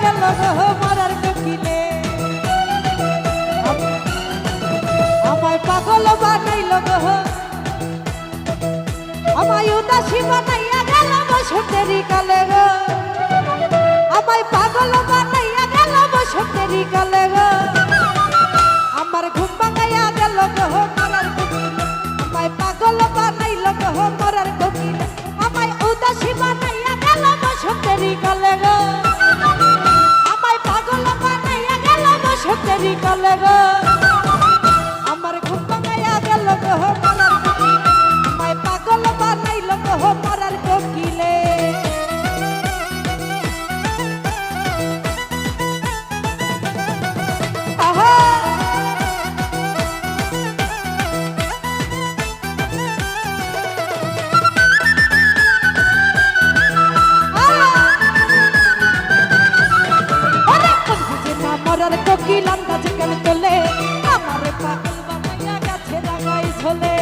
গেল গো মরার কোকিলে আমায় পাগল বানাইল গো আমায় উদাসী বানাইয়া গেল বসন্তেরই কালে গো আমায় পাগল বানাইয়া গেল বসন্তেরই কালে গো আমার ঘুম ভাঙাইয়া গেল গো মরার কোকিলে আমায় পাগল বানাইল গো মরার কোকিলে আমায় উদাসী বানাইয়া গেল বসন্তেরই কালে গো আমায় পাগল বানাইয়া গেল বসন্তেরই কালে গো আমার ঘুম ভাঙাইয়া গেল গো মরার কোকিলে আমায় পাগল বানাইল গো মরার কোকিলে মরার কোকিল আন্দাজ কেন তোলে আমারে পাগল বানাইয়া গেছে রাগাই ঝোলে